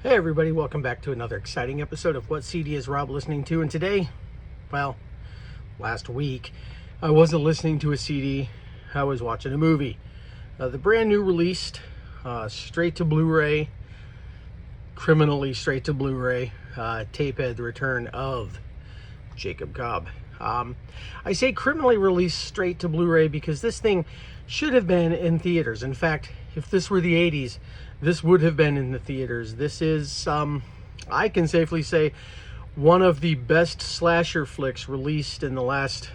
Hey everybody, welcome back to another exciting episode of What CD is Rob listening to? And today, well, last week, I wasn't listening to a CD, I was watching a movie. The brand new released, straight to Blu-ray, criminally straight to Blu-ray, Tapehead, The Return of Jacob Cobb. I say criminally released straight to Blu-ray because this thing should have been in theaters. In fact, if this were the 80s, this would have been in the theaters. This is, I can safely say, one of the best slasher flicks released in the last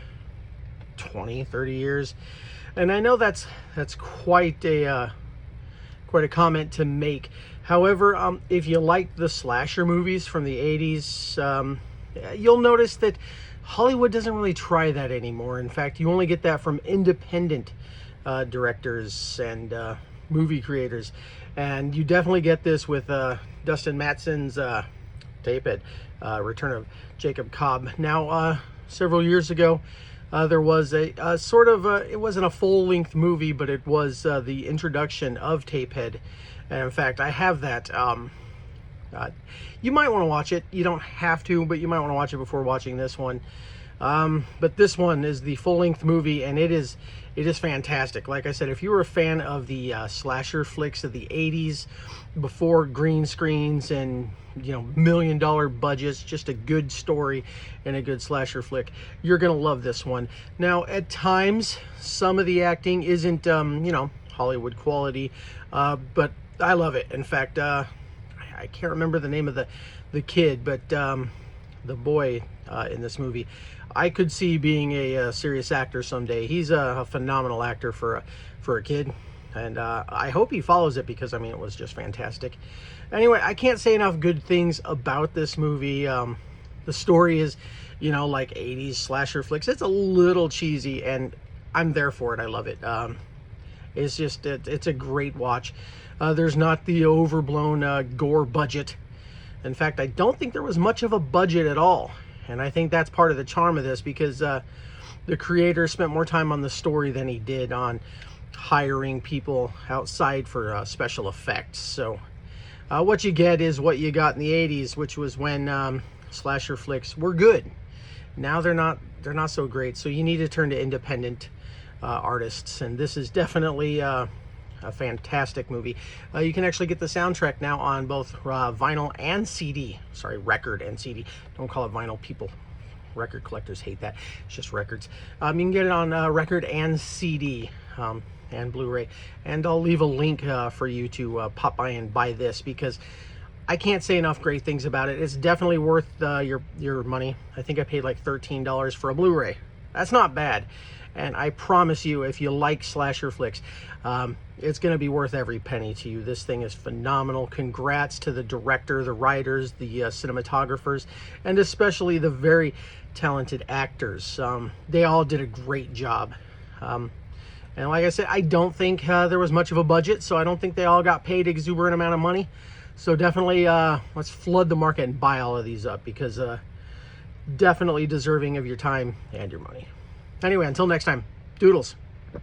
20, 30 years. And I know that's quite a comment to make. However, if you like the slasher movies from the 80s, you'll notice that Hollywood doesn't really try that anymore. In fact, you only get that from independent directors and movie creators. And you definitely get this with Dustin Matson's Tapehead, Return of Jacob Cobb. Now, several years ago, there was a sort of, it wasn't a full-length movie, but it was the introduction of Tapehead. And in fact, I have that. You might want to watch it. You don't have to, but you might want to watch it before watching this one. But this one is the full-length movie, and it is fantastic. Like I said, if you were a fan of the slasher flicks of the 80s, before green screens and, you know, $1 million budgets, just a good story and a good slasher flick, you're gonna love this one. Now, at times, some of the acting isn't, you know, Hollywood quality, but I love it. In fact, I can't remember the name of the kid, but the boy in this movie, I could see being a serious actor someday. He's a phenomenal actor for a kid, and I hope he follows it because, I mean, it was just fantastic. Anyway, I can't say enough good things about this movie. The story is, you know, like 80s slasher flicks. It's a little cheesy, and I'm there for it. I love it. It's just, it's a great watch. There's not the overblown gore budget. In fact, I don't think there was much of a budget at all. And I think that's part of the charm of this, because the creator spent more time on the story than he did on hiring people outside for special effects. So what you get is what you got in the 80s, which was when slasher flicks were good. Now they're not so great. So you need to turn to independent artists. And this is definitely a fantastic movie. You can actually get the soundtrack now on both vinyl and CD. Sorry, record and CD. Don't call it vinyl. People, record collectors hate that. It's just records. You can get it on record and CD and Blu-ray. And I'll leave a link for you to pop by and buy this, because I can't say enough great things about it. It's definitely worth your money. I think I paid like $13 for a Blu-ray. That's not bad. And I promise you, if you like slasher flicks, it's going to be worth every penny to you. This thing is phenomenal. Congrats to the director, the writers, the cinematographers, and especially the very talented actors. They all did a great job. And like I said, I don't think there was much of a budget, so I don't think they all got paid an exuberant amount of money. So definitely let's flood the market and buy all of these up, because definitely deserving of your time and your money. Anyway, until next time, doodles.